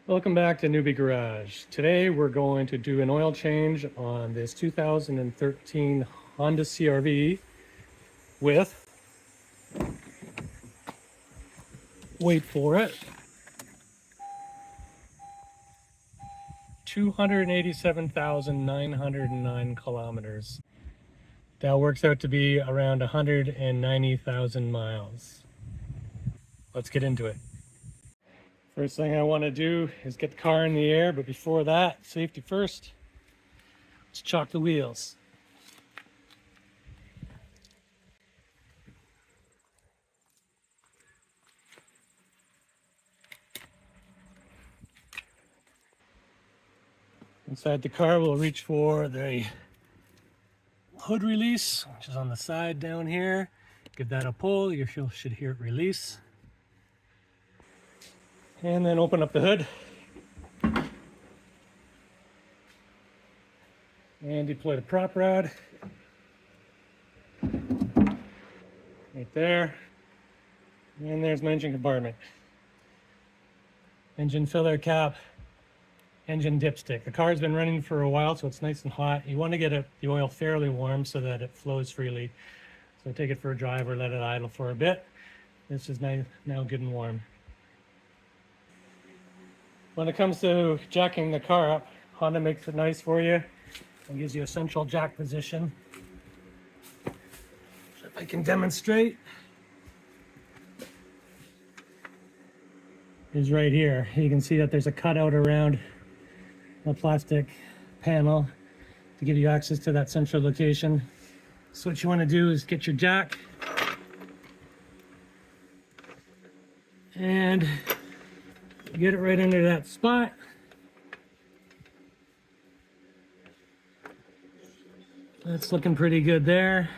Welcome back to Newbie Garage. Today we're going to do an oil change on this 2013 Honda CRV with, wait for it, 287,909 kilometers. That works out to be around 190,000 miles. Let's get into it. First thing I want to do is get the car in the air, but before that, safety first. Let's chalk the wheels. Inside the car, we'll reach for the hood release, which is on the side down here. Give that a pull, you should hear it release. And then open up the hood. And deploy the prop rod. Right there. And there's my engine compartment. Engine filler cap. Engine dipstick. The car's been running for a while, so it's nice and hot. You want to get the oil fairly warm so that it flows freely. So take it for a drive or let it idle for a bit. This is now good and warm. When it comes to jacking the car up, Honda makes it nice for you and gives you a central jack position. So if I can demonstrate, is right here. You can see that there's a cutout around the plastic panel to give you access to that central location. So what you want to do is get your jack and get it right under that spot. That's looking pretty good there.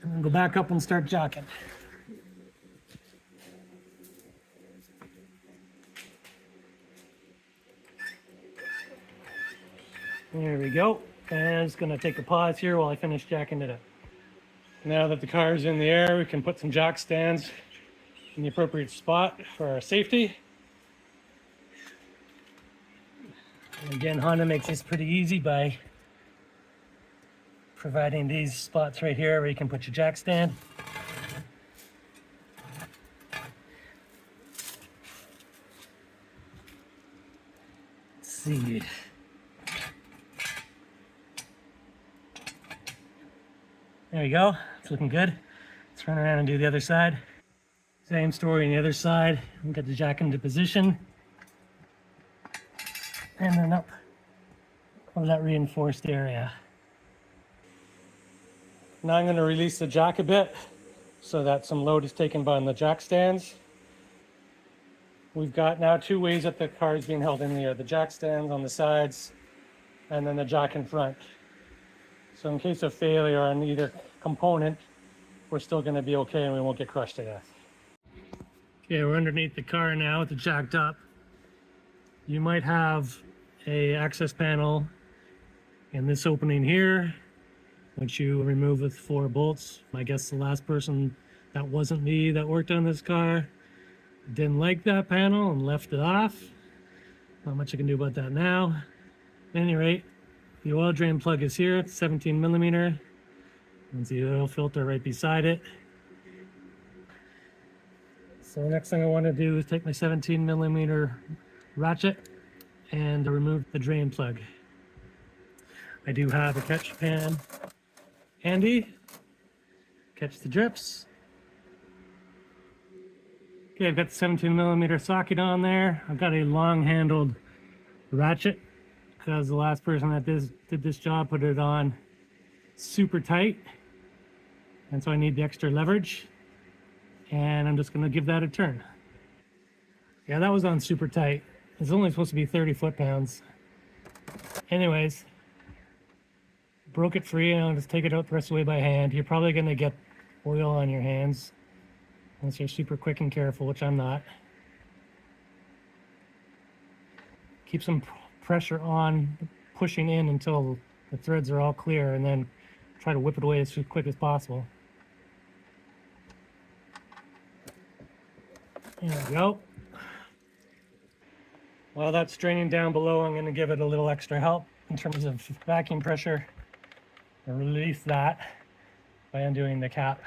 And then go back up and start jacking. There we go. And I'm just going to take a pause here while I finish jacking it up. Now that the car is in the air, we can put some jack stands in the appropriate spot for our safety. And again, Honda makes this pretty easy by providing these spots right here where you can put your jack stand. Let's see. There we go. It's looking good. Let's run around and do the other side. Same story on the other side. We'll get the jack into position. And then up on that reinforced area. Now I'm going to release the jack a bit so that some load is taken by the jack stands. We've got now two ways that the car is being held in the air. The jack stands on the sides and then the jack in front. So in case of failure on either component, we're still going to be okay and we won't get crushed to death. Okay, we're underneath the car now with it jacked up. You might have a access panel in this opening here, which you remove with 4 bolts. I guess the last person, that wasn't me, that worked on this car, didn't like that panel and left it off. Not much I can do about that now. At any rate, the oil drain plug is here, it's 17 millimeter. And the oil filter right beside it. So the next thing I want to do is take my 17 millimeter ratchet and remove the drain plug. I do have a catch pan handy. Catch the drips. Okay, I've got the 17 millimeter socket on there. I've got a long handled ratchet because the last person that did this job put it on super tight. And so I need the extra leverage. And I'm just going to give that a turn. Yeah, that was on super tight. It's only supposed to be 30 foot-pounds. Anyways, broke it free and I'll just take it out the rest of the way by hand. You're probably going to get oil on your hands unless you're super quick and careful, which I'm not. Keep some pressure on, pushing in until the threads are all clear, and then try to whip it away as quick as possible. There we go. While that's draining down below, I'm going to give it a little extra help in terms of vacuum pressure and release that by undoing the cap.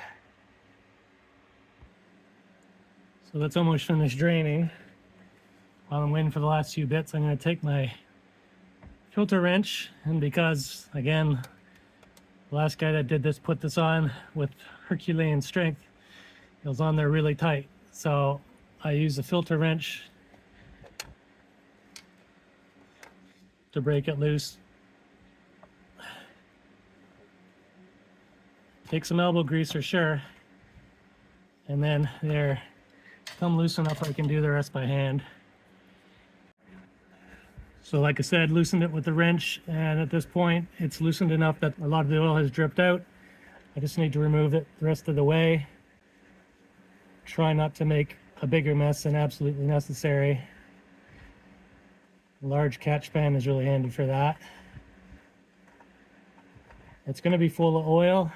So that's almost finished draining. While I'm waiting for the last few bits, I'm going to take my filter wrench, and because, again, the last guy that did this put this on with Herculean strength, it was on there really tight. So I use a filter wrench to break it loose. Take some elbow grease for sure, and then there, come loose enough I can do the rest by hand. So like I said, loosened it with the wrench, and at this point it's loosened enough that a lot of the oil has dripped out. I just need to remove it the rest of the way. Try not to make a bigger mess than absolutely necessary. A large catch pan is really handy for that. It's going to be full of oil.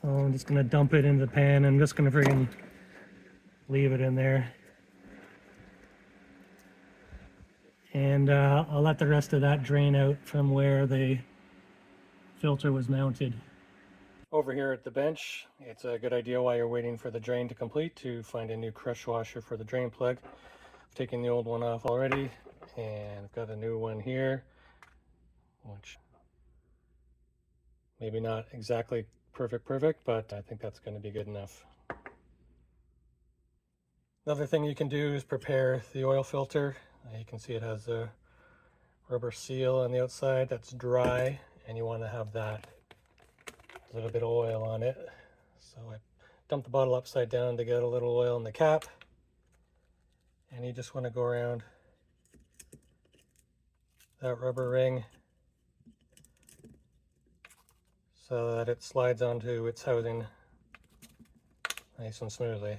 I'm just going to dump it into the pan. I'm just going to friggin' leave it in there. And I'll let the rest of that drain out from where the filter was mounted. Over here at the bench, it's a good idea while you're waiting for the drain to complete to find a new crush washer for the drain plug. I've taken the old one off already, and I've got a new one here, which maybe not exactly perfect, but I think that's going to be good enough. Another thing you can do is prepare the oil filter. You can see it has a rubber seal on the outside that's dry, and you want to have that little bit of oil on it. So I dumped the bottle upside down to get a little oil in the cap, and you just want to go around that rubber ring so that it slides onto its housing nice and smoothly.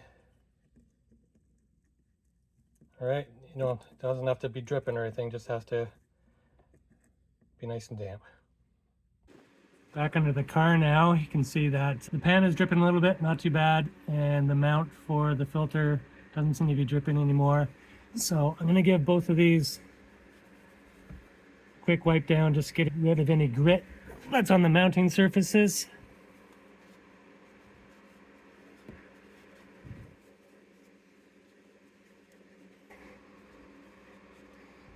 All right, it doesn't have to be dripping or anything, just has to be nice and damp. Back under the car now, you can see that the pan is dripping a little bit, not too bad, and the mount for the filter doesn't seem to be dripping anymore. So I'm going to give both of these a quick wipe down just to get rid of any grit that's on the mounting surfaces.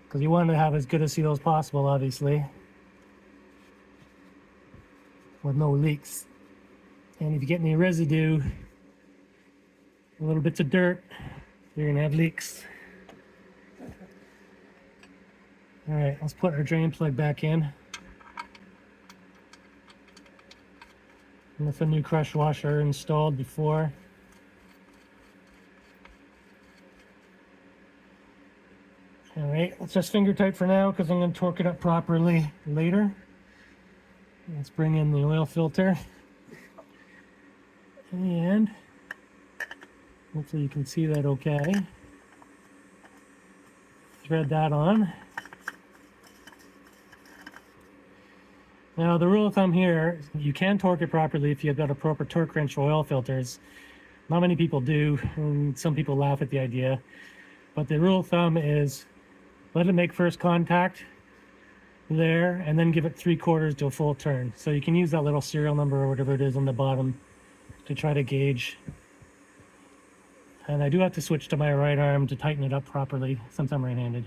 Because you want to have as good a seal as possible, obviously, with no leaks. And if you get any residue, little bits of dirt, you're going to have leaks. All right, let's put our drain plug back in. And with a new crush washer installed before. All right, let's just finger tight for now because I'm going to torque it up properly later. Let's bring in the oil filter. And hopefully you can see that okay. Thread that on. Now the rule of thumb here, you can torque it properly if you've got a proper torque wrench for oil filters. Not many people do, and some people laugh at the idea. But the rule of thumb is let it make first contact there and then give it 3/4 to a full turn. So you can use that little serial number or whatever it is on the bottom to try to gauge. And I do have to switch to my right arm to tighten it up properly since I'm right-handed.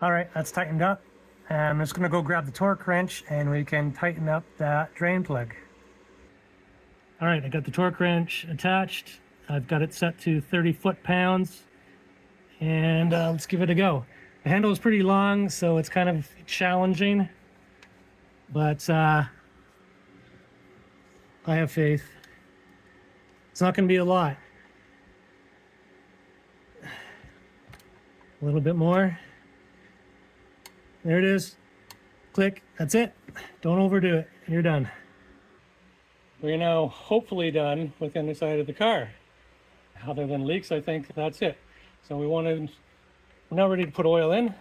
All right, that's tightened up. And I'm just gonna go grab the torque wrench and we can tighten up that drain plug. All right, I got the torque wrench attached. I've got it set to 30 foot-pounds. And let's give it a go. The handle is pretty long, so it's kind of challenging, but I have faith. It's not going to be a lot. A little bit more. There it is. Click. That's it. Don't overdo it. You're done. We're now hopefully done with the underside of the car. Other than leaks, I think that's it. So we're now ready to put oil in.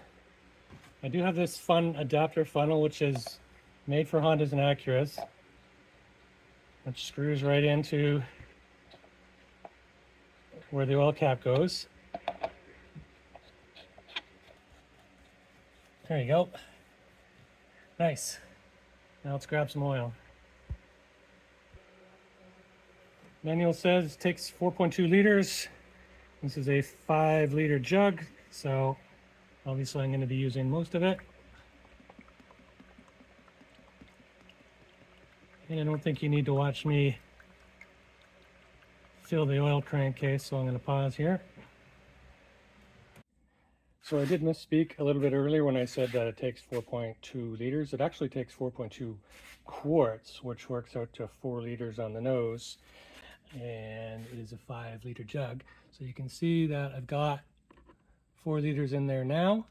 I do have this fun adapter funnel, which is made for Hondas and Acuras, which screws right into where the oil cap goes. There you go. Nice. Now let's grab some oil. Manual says it takes 4.2 liters. This is a 5-liter jug, so obviously I'm going to be using most of it. And I don't think you need to watch me fill the oil crankcase, so I'm going to pause here. So I did misspeak a little bit earlier when I said that it takes 4.2 liters. It actually takes 4.2 quarts, which works out to 4 liters on the nose. And it is a 5-liter jug. So you can see that I've got 4 liters in there now.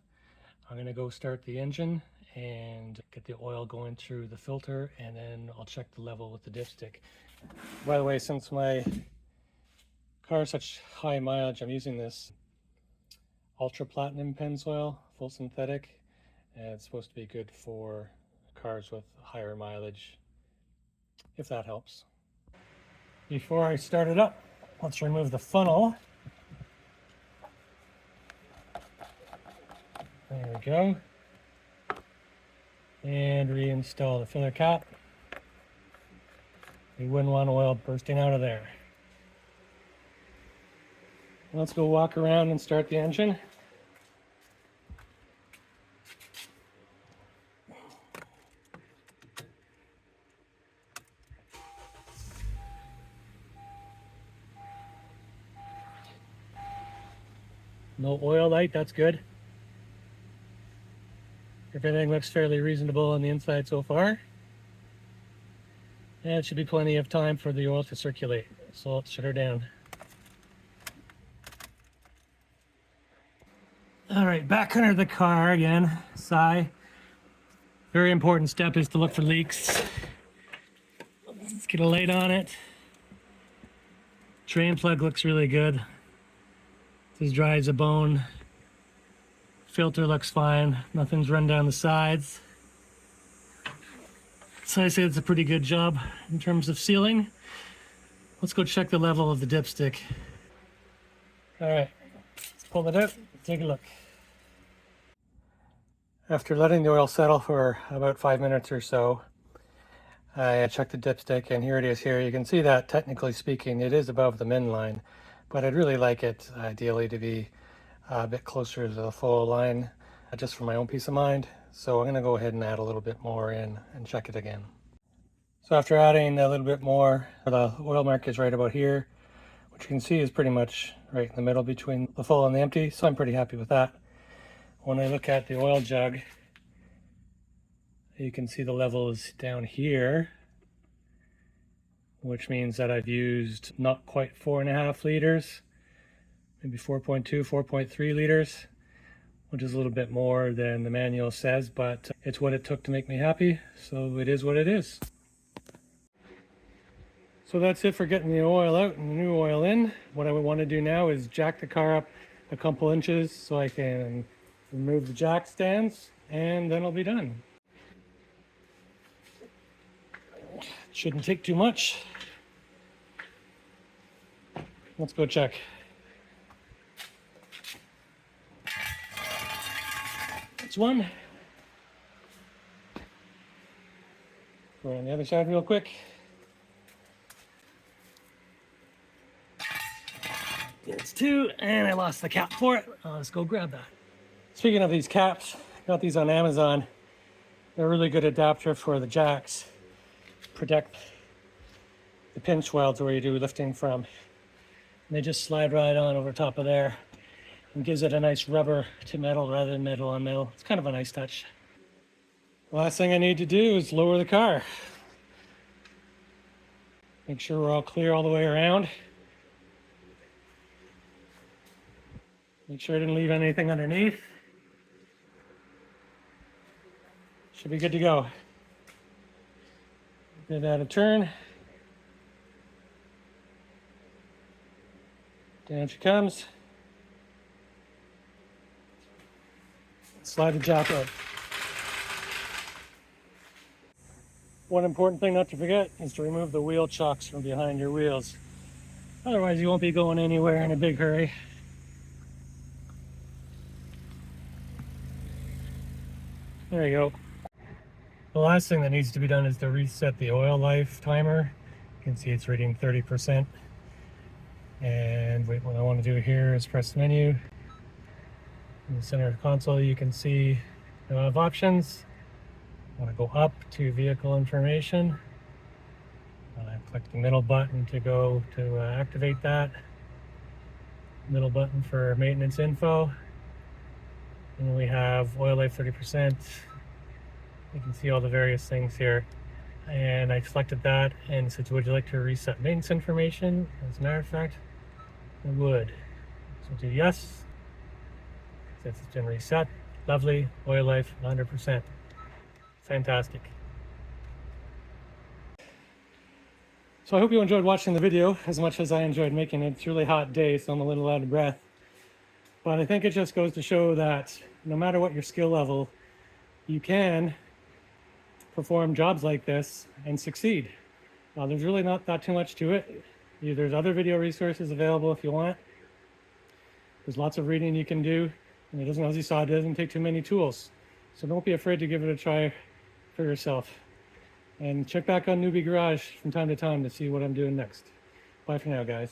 I'm going to go start the engine and get the oil going through the filter, and then I'll check the level with the dipstick. By the way, since my car is such high mileage, I'm using this Ultra Platinum Pennzoil, full synthetic, and it's supposed to be good for cars with higher mileage, if that helps. Before I start it up, let's remove the funnel. There we go. And reinstall the filler cap. You wouldn't want oil bursting out of there. Let's go walk around and start the engine. No oil light, that's good. Everything looks fairly reasonable on the inside so far. And it should be plenty of time for the oil to circulate. So let's shut her down. All right, back under the car again. Sigh. Very important step is to look for leaks. Let's get a light on it. Drain plug looks really good. It's as dry as a bone. Filter looks fine. Nothing's run down the sides. So I say it's a pretty good job in terms of sealing. Let's go check the level of the dipstick. All right, let's pull it out, take a look. After letting the oil settle for about 5 minutes or so, I checked the dipstick, and here it is here. You can see that, technically speaking, it is above the min line, but I'd really like it ideally to be a bit closer to the full line, just for my own peace of mind. So I'm going to go ahead and add a little bit more in and check it again. So after adding a little bit more, the oil mark is right about here, which you can see is pretty much right in the middle between the full and the empty. So I'm pretty happy with that. When I look at the oil jug, you can see the level is down here, which means that I've used not quite 4.5 liters, maybe 4.2, 4.3 liters, which is a little bit more than the manual says, but it's what it took to make me happy, so it is what it is. So that's it for getting the oil out and the new oil in. What I would want to do now is jack the car up a couple inches so I can remove the jack stands, and then I'll be done. Shouldn't take too much. Let's go check. That's one. Go on the other side real quick. It's two, and I lost the cap for it. Let's go grab that. Speaking of these caps, got these on Amazon. They're a really good adapter for the jacks. Protect the pinch welds where you do lifting from. And they just slide right on over top of there and gives it a nice rubber to metal rather than metal on metal. It's kind of a nice touch. The last thing I need to do is lower the car. Make sure we're all clear all the way around. Make sure I didn't leave anything underneath. Should be good to go. Give that a turn. Down she comes. Slide the jack out. One important thing not to forget is to remove the wheel chocks from behind your wheels. Otherwise, you won't be going anywhere in a big hurry. There you go. The last thing that needs to be done is to reset the oil life timer. You can see it's reading 30%. And what I want to do here is press menu. In the center of the console, you can see I have options. I want to go up to vehicle information. I click the middle button to go to activate that. Middle button for maintenance info. And we have oil life 30%. You can see all the various things here. And I selected that and said, would you like to reset maintenance information? As a matter of fact, I would. So do yes. It's been reset. Lovely. Oil life 100%. Fantastic. So I hope you enjoyed watching the video as much as I enjoyed making it. It's a really hot day, so I'm a little out of breath. But I think it just goes to show that no matter what your skill level, you can perform jobs like this and succeed. There's really not that too much to it. There's other video resources available if you want. There's lots of reading you can do, and it doesn't, as you saw, it doesn't take too many tools. So don't be afraid to give it a try for yourself. And check back on Newbie Garage from time to time to see what I'm doing next. Bye for now, guys.